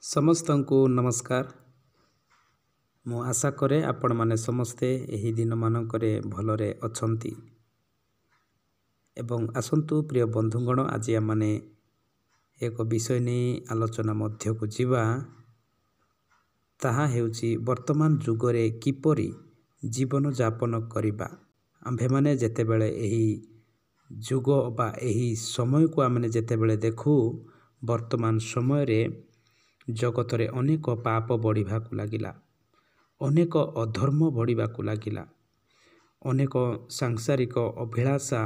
ସମସ୍ତଙ୍କୁ ନମସ୍କାର। ମୁଁ ଆଶା କରେ ଆପଣମାନେ ସମସ୍ତେ ଏହି ଦିନମାନଙ୍କରେ ଭଲରେ ଅଛନ୍ତି। ଏବଂ ଆସନ୍ତୁ ପ୍ରିୟ ବନ୍ଧୁଗଣ, ଆଜି ଆମମାନେ ଏକ ବିଷୟ ନେଇ ଆଲୋଚନା ମଧ୍ୟକୁ ଯିବା। ତାହା ହେଉଛି ବର୍ତ୍ତମାନ ଯୁଗରେ କିପରି ଜୀବନଯାପନ କରିବା। ଆମ୍ଭେମାନେ ଯେତେବେଳେ ଏହି ଯୁଗ ବା ଏହି ସମୟକୁ ଆମେ ଯେତେବେଳେ ଦେଖୁ, ବର୍ତ୍ତମାନ ସମୟରେ ଜଗତରେ ଅନେକ ପାପ ବଢ଼ିବାକୁ ଲାଗିଲା, ଅନେକ ଅଧର୍ମ ବଢ଼ିବାକୁ ଲାଗିଲା, ଅନେକ ସାଂସାରିକ ଅଭିଳାଷା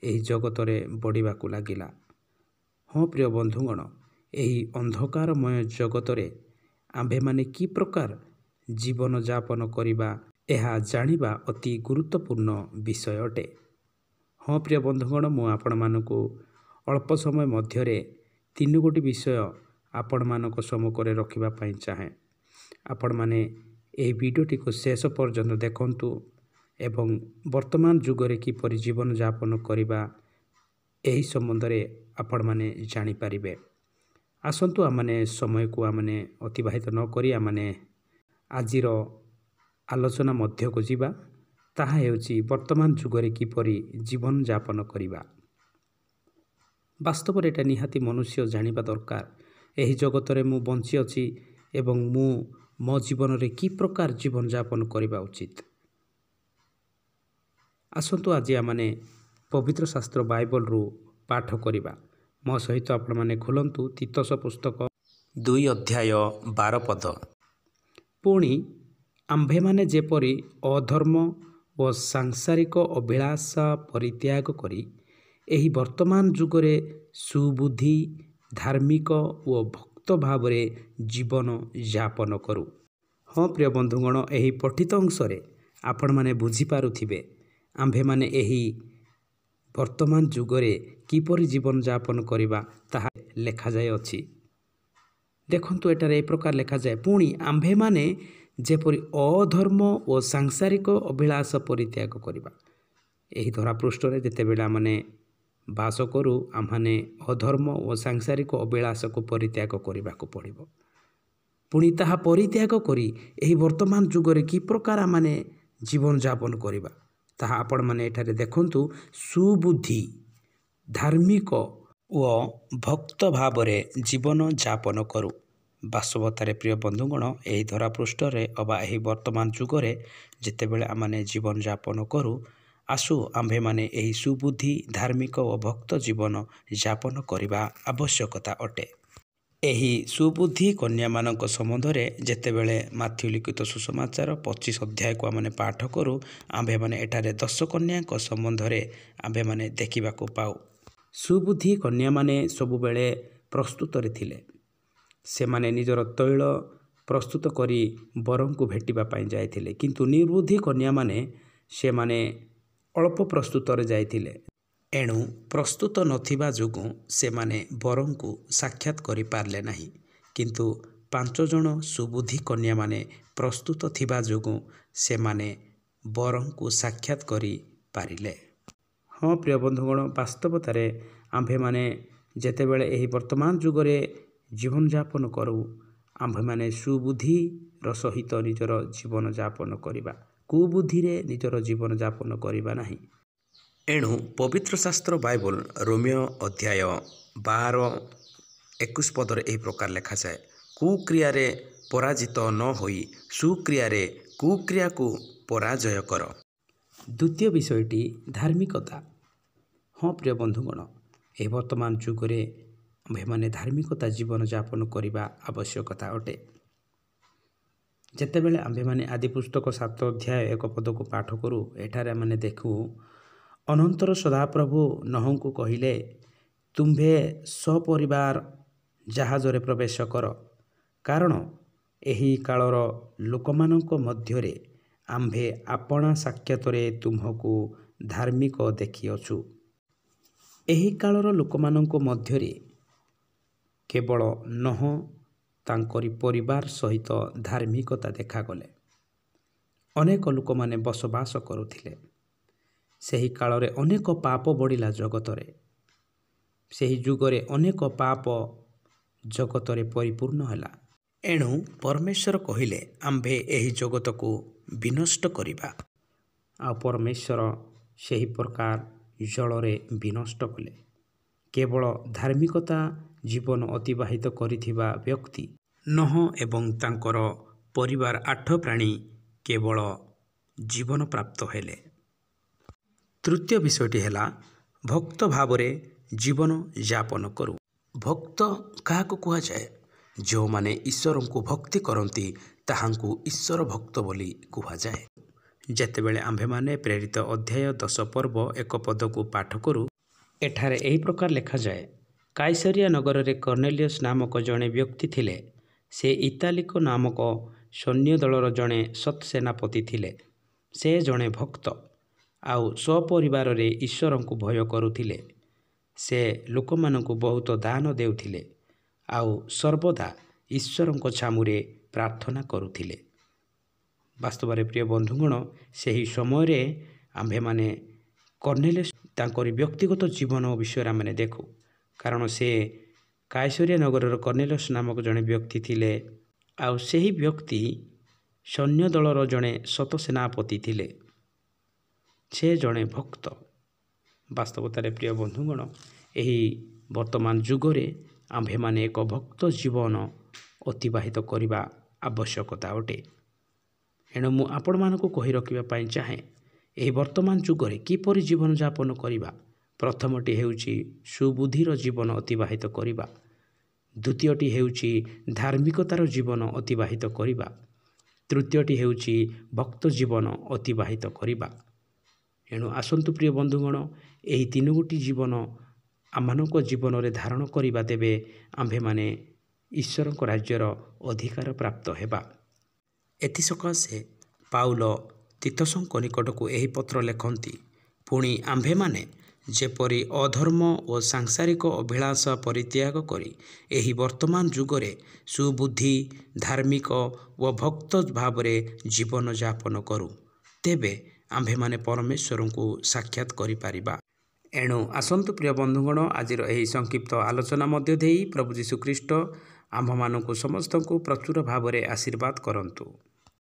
ଏହି ଜଗତରେ ବଢ଼ିବାକୁ ଲାଗିଲା। ହଁ ପ୍ରିୟ ବନ୍ଧୁଗଣ, ଏହି ଅନ୍ଧକାରମୟ ଜଗତରେ ଆମ୍ଭେମାନେ କି ପ୍ରକାର ଜୀବନଯାପନ କରିବା, ଏହା ଜାଣିବା ଅତି ଗୁରୁତ୍ୱପୂର୍ଣ୍ଣ ବିଷୟ ଅଟେ। ହଁ ପ୍ରିୟ ବନ୍ଧୁଗଣ, ମୁଁ ଆପଣମାନଙ୍କୁ ଅଳ୍ପ ସମୟ ମଧ୍ୟରେ 3 ବିଷୟ ଆପଣମାନଙ୍କ ସମ୍ମୁଖରେ ରଖିବା ପାଇଁ ଚାହେଁ। ଆପଣମାନେ ଏହି ଭିଡ଼ିଓଟିକୁ ଶେଷ ପର୍ଯ୍ୟନ୍ତ ଦେଖନ୍ତୁ ଏବଂ ବର୍ତ୍ତମାନ ଯୁଗରେ କିପରି ଜୀବନଯାପନ କରିବା, ଏହି ସମ୍ବନ୍ଧରେ ଆପଣମାନେ ଜାଣିପାରିବେ। ଆସନ୍ତୁ ଆମମାନେ ସମୟକୁ ଅତିବାହିତ ନ କରି ଆମମାନେ ଆଜିର ଆଲୋଚନା ମଧ୍ୟକୁ ଯିବା। ତାହା ହେଉଛି ବର୍ତ୍ତମାନ ଯୁଗରେ କିପରି ଜୀବନଯାପନ କରିବା। ବାସ୍ତବରେ ଏଟା ନିହାତି ମନୁଷ୍ୟ ଜାଣିବା ଦରକାର। ଏହି ଜଗତରେ ମୁଁ ବଞ୍ଚିଅଛି ଏବଂ ମୁଁ ମୋ ଜୀବନରେ କି ପ୍ରକାର ଜୀବନଯାପନ କରିବା ଉଚିତ। ଆସନ୍ତୁ ଆଜି ଆମମାନେ ପବିତ୍ର ଶାସ୍ତ୍ର ବାଇବଲରୁ ପାଠ କରିବା। ମୋ ସହିତ ଆପଣମାନେ ଖୋଲନ୍ତୁ ତିତସ ପୁସ୍ତକ 2 ଅଧ୍ୟାୟ 12 ପଦ। ପୁଣି ଆମ୍ଭେମାନେ ଯେପରି ଅଧର୍ମ ଓ ସାଂସାରିକ ଅଭିଳାଷା ପରିତ୍ୟାଗ କରି ଏହି ବର୍ତ୍ତମାନ ଯୁଗରେ ସୁବୁଦ୍ଧି, ଧାର୍ମିକ ଓ ଭକ୍ତ ଭାବରେ ଜୀବନ ଯାପନ କରୁ। ହଁ ପ୍ରିୟ ବନ୍ଧୁଗଣ, ଏହି ପଠିତ ଅଂଶରେ ଆପଣମାନେ ବୁଝିପାରୁଥିବେ ଆମ୍ଭେମାନେ ଏହି ବର୍ତ୍ତମାନ ଯୁଗରେ କିପରି ଜୀବନଯାପନ କରିବା, ତାହା ଲେଖାଯାଇଅଛି। ଦେଖନ୍ତୁ, ଏଠାରେ ଏ ପ୍ରକାର ଲେଖାଯାଏ, ପୁଣି ଆମ୍ଭେମାନେ ଯେପରି ଅଧର୍ମ ଓ ସାଂସାରିକ ଅଭିଳାଷ ପରିତ୍ୟାଗ କରିବା। ଏହି ଧରାପୃଷ୍ଠରେ ଯେତେବେଳେ ଆମମାନେ ବାସ କରୁ, ଆମମାନେ ଅଧର୍ମ ଓ ସାଂସାରିକ ଅଭିଳାଷକୁ ପରିତ୍ୟାଗ କରିବାକୁ ପଡ଼ିବ। ପୁଣି ତାହା ପରିତ୍ୟାଗ କରି ଏହି ବର୍ତ୍ତମାନ ଯୁଗରେ କି ପ୍ରକାର ଆମମାନେ ଜୀବନଯାପନ କରିବା, ତାହା ଆପଣମାନେ ଏଠାରେ ଦେଖନ୍ତୁ। ସୁବୁଦ୍ଧି, ଧାର୍ମିକ ଓ ଭକ୍ତ ଭାବରେ ଜୀବନଯାପନ କରୁ। ବାସ୍ତବତାରେ ପ୍ରିୟ ବନ୍ଧୁଗଣ, ଏହି ଧରାପୃଷ୍ଠରେ ଅବା ଏହି ବର୍ତ୍ତମାନ ଯୁଗରେ ଯେତେବେଳେ ଆମମାନେ ଜୀବନଯାପନ କରୁ, ଆସୁ ଆମ୍ଭେମାନେ ଏହି ସୁବୁଦ୍ଧି, ଧାର୍ମିକ ଓ ଭକ୍ତ ଜୀବନ ଯାପନ କରିବା ଆବଶ୍ୟକତା ଅଟେ। ଏହି ସୁବୁଦ୍ଧି କନ୍ୟାମାନଙ୍କ ସମ୍ବନ୍ଧରେ ଯେତେବେଳେ ମାଥ୍ୟୁ ଲିଖିତ ସୁସମାଚାର 25 ଅଧ୍ୟାୟକୁ ଆମମାନେ ପାଠ କରୁ, ଆମ୍ଭେମାନେ ଏଠାରେ 10 କନ୍ୟାଙ୍କ ସମ୍ବନ୍ଧରେ ଆମ୍ଭେମାନେ ଦେଖିବାକୁ ପାଉ। ସୁବୁଦ୍ଧି କନ୍ୟାମାନେ ସବୁବେଳେ ପ୍ରସ୍ତୁତରେ ଥିଲେ। ସେମାନେ ନିଜର ତୈଳ ପ୍ରସ୍ତୁତ କରି ବରଙ୍କୁ ଭେଟିବା ପାଇଁ ଯାଇଥିଲେ, କିନ୍ତୁ ନିର୍ବୁଦ୍ଧି କନ୍ୟାମାନେ ସେମାନେ ଅଳ୍ପ ପ୍ରସ୍ତୁତରେ ଯାଇଥିଲେ। ଏଣୁ ପ୍ରସ୍ତୁତ ନଥିବା ଯୋଗୁଁ ସେମାନେ ବରଙ୍କୁ ସାକ୍ଷାତ କରିପାରିଲେ ନାହିଁ। କିନ୍ତୁ 5 ଜଣ ସୁବୁଦ୍ଧି କନ୍ୟାମାନେ ପ୍ରସ୍ତୁତ ଥିବା ଯୋଗୁଁ ସେମାନେ ବରଙ୍କୁ ସାକ୍ଷାତ କରିପାରିଲେ। ହଁ ପ୍ରିୟ ବନ୍ଧୁଗଣ, ବାସ୍ତବତାରେ ଆମ୍ଭେମାନେ ଯେତେବେଳେ ଏହି ବର୍ତ୍ତମାନ ଯୁଗରେ ଜୀବନଯାପନ କରୁ, ଆମ୍ଭେମାନେ ସୁବୁଦ୍ଧିର ସହିତ ନିଜର ଜୀବନଯାପନ କରିବା, କୁବୁଦ୍ଧିରେ ନିଜର ଜୀବନଯାପନ କରିବା ନାହିଁ। ଏଣୁ ପବିତ୍ର ଶାସ୍ତ୍ର ବାଇବଲ ରୋମିଓ ଅଧ୍ୟାୟ 12-21 ପଦରେ ଏହି ପ୍ରକାର ଲେଖାଯାଏ, କୁକ୍ରିୟାରେ ପରାଜିତ ନ ହୋଇ ସୁକ୍ରିୟାରେ କୁକ୍ରିୟାକୁ ପରାଜୟ କର। ଦ୍ୱିତୀୟ ବିଷୟଟି ଧାର୍ମିକତା। ହଁ ପ୍ରିୟ ବନ୍ଧୁଗଣ, ଏହି ବର୍ତ୍ତମାନ ଯୁଗରେ ଆମ୍ଭେମାନେ ଧାର୍ମିକତା ଜୀବନଯାପନ କରିବା ଆବଶ୍ୟକତା ଅଟେ। ଯେତେବେଳେ ଆମ୍ଭେମାନେ ଆଦି ପୁସ୍ତକ 7 ଅଧ୍ୟାୟ 1 ପଦକୁ ପାଠ କରୁ, ଏଠାରେ ଆମେ ଦେଖୁ, ଅନନ୍ତର ସଦାପ୍ରଭୁ ନୋହଙ୍କୁ କହିଲେ, ତୁମ୍ଭେ ସପରିବାର ଜାହାଜରେ ପ୍ରବେଶ କର, କାରଣ ଏହି କାଳର ଲୋକମାନଙ୍କ ମଧ୍ୟରେ ଆମ୍ଭେ ଆପଣା ସାକ୍ଷାତରେ ତୁମ୍ଭକୁ ଧାର୍ମିକ ଦେଖିଅଛୁ। ଏହି କାଳର ଲୋକମାନଙ୍କ ମଧ୍ୟରେ କେବଳ ନୋହ ତାଙ୍କରି ପରିବାର ସହିତ ଧାର୍ମିକତା ଦେଖାଗଲେ। ଅନେକ ଲୋକମାନେ ବସବାସ କରୁଥିଲେ। ସେହି କାଳରେ ଅନେକ ପାପ ବଢ଼ିଲା ଜଗତରେ। ସେହି ଯୁଗରେ ଅନେକ ପାପ ଜଗତରେ ପରିପୂର୍ଣ୍ଣ ହେଲା। ଏଣୁ ପରମେଶ୍ୱର କହିଲେ ଆମ୍ଭେ ଏହି ଜଗତକୁ ବିନଷ୍ଟ କରିବା। ଆଉ ପରମେଶ୍ୱର ସେହି ପ୍ରକାର ଜଳରେ ବିନଷ୍ଟ କଲେ। କେବଳ ଧାର୍ମିକତା ଜୀବନ ଅତିବାହିତ କରିଥିବା ବ୍ୟକ୍ତି ନୋହ ଏବଂ ତାଙ୍କର ପରିବାର 8 ପ୍ରାଣୀ କେବଳ ଜୀବନ ପ୍ରାପ୍ତ ହେଲେ। ତୃତୀୟ ବିଷୟଟି ହେଲା ଭକ୍ତ ଭାବରେ ଜୀବନ ଯାପନ କରୁ। ଭକ୍ତ କାହାକୁ କୁହାଯାଏ? ଯେଉଁମାନେ ଈଶ୍ୱରଙ୍କୁ ଭକ୍ତି କରନ୍ତି ତାହାଙ୍କୁ ଈଶ୍ୱର ଭକ୍ତ ବୋଲି କୁହାଯାଏ। ଯେତେବେଳେ ଆମ୍ଭେମାନେ ପ୍ରେରିତ ଅଧ୍ୟାୟ 10 ପର୍ବ 1 ପଦକୁ ପାଠ କରୁ, ଏଠାରେ ଏହି ପ୍ରକାର ଲେଖାଯାଏ, କାଇସରିଆ ନଗରରେ କର୍ଣ୍ଣେଲିୟସ୍ ନାମକ ଜଣେ ବ୍ୟକ୍ତି ଥିଲେ। ସେ ଇତାଲିକ ନାମକ ସୈନ୍ୟଦଳର ଜଣେ ସତ୍ ସେନାପତି ଥିଲେ। ସେ ଜଣେ ଭକ୍ତ ଆଉ ସପରିବାରରେ ଈଶ୍ୱରଙ୍କୁ ଭୟ କରୁଥିଲେ। ସେ ଲୋକମାନଙ୍କୁ ବହୁତ ଦାନ ଦେଉଥିଲେ ଆଉ ସର୍ବଦା ଈଶ୍ୱରଙ୍କ ଛାମୁରେ ପ୍ରାର୍ଥନା କରୁଥିଲେ। ବାସ୍ତବରେ ପ୍ରିୟ ବନ୍ଧୁଗଣ, ସେହି ସମୟରେ ଆମ୍ଭେମାନେ କର୍ଣ୍ଣେଲିୟସ୍ ତାଙ୍କରି ବ୍ୟକ୍ତିଗତ ଜୀବନ ବିଷୟରେ ଆମେ ଦେଖୁ। କାରଣ ସେ କାଇସରିଆ ନଗରର କର୍ଣ୍ଣେଲିୟସ୍ ନାମକ ଜଣେ ବ୍ୟକ୍ତି ଥିଲେ ଆଉ ସେହି ବ୍ୟକ୍ତି ସୈନ୍ୟ ଦଳର ଜଣେ ସତ ସେନାପତି ଥିଲେ। ସେ ଜଣେ ଭକ୍ତ। ବାସ୍ତବତାରେ ପ୍ରିୟ ବନ୍ଧୁଗଣ, ଏହି ବର୍ତ୍ତମାନ ଯୁଗରେ ଆମ୍ଭେମାନେ ଏକ ଭକ୍ତ ଜୀବନ ଅତିବାହିତ କରିବା ଆବଶ୍ୟକତା ଅଟେ। ଏଣୁ ମୁଁ ଆପଣମାନଙ୍କୁ କହି ରଖିବା ପାଇଁ ଚାହେଁ, ଏହି ବର୍ତ୍ତମାନ ଯୁଗରେ କିପରି ଜୀବନଯାପନ କରିବା। ପ୍ରଥମଟି ହେଉଛି ସୁବୁଦ୍ଧିର ଜୀବନ ଅତିବାହିତ କରିବା। ଦ୍ୱିତୀୟଟି ହେଉଛି ଧାର୍ମିକତାର ଜୀବନ ଅତିବାହିତ କରିବା। ତୃତୀୟଟି ହେଉଛି ଭକ୍ତ ଜୀବନ ଅତିବାହିତ କରିବା। ଏଣୁ ଆସନ୍ତୁ ପ୍ରିୟ ବନ୍ଧୁଗଣ, ଏହି ତିନୋଟି ଜୀବନ ଆମମାନଙ୍କ ଜୀବନରେ ଧାରଣ କରିବା, ତେବେ ଆମ୍ଭେମାନେ ଈଶ୍ୱରଙ୍କ ରାଜ୍ୟର ଅଧିକାର ପ୍ରାପ୍ତ ହେବା। ଏଥିସକାଶେ ପାଉଲ ତିତସଙ୍କ ନିକଟକୁ ଏହି ପତ୍ର ଲେଖନ୍ତି, ପୁଣି ଆମ୍ଭେମାନେ ଯେପରି ଅଧର୍ମ ଓ ସାଂସାରିକ ଅଭିଳାଷ ପରିତ୍ୟାଗ କରି ଏହି ବର୍ତ୍ତମାନ ଯୁଗରେ ସୁବୁଦ୍ଧି, ଧାର୍ମିକ ଓ ଭକ୍ତ ଭାବରେ ଜୀବନଯାପନ କରୁ, ତେବେ ଆମ୍ଭେମାନେ ପରମେଶ୍ୱରଙ୍କୁ ସାକ୍ଷାତ କରିପାରିବା। ଏଣୁ ଆସନ୍ତୁ ପ୍ରିୟ ବନ୍ଧୁଗଣ, ଆଜିର ଏହି ସଂକ୍ଷିପ୍ତ ଆଲୋଚନା ମଧ୍ୟ ଦେଇ ପ୍ରଭୁ ଯୀଶୁଖ୍ରୀଷ୍ଟ ଆମ୍ଭମାନଙ୍କୁ ସମସ୍ତଙ୍କୁ ପ୍ରଚୁର ଭାବରେ ଆଶୀର୍ବାଦ କରନ୍ତୁ।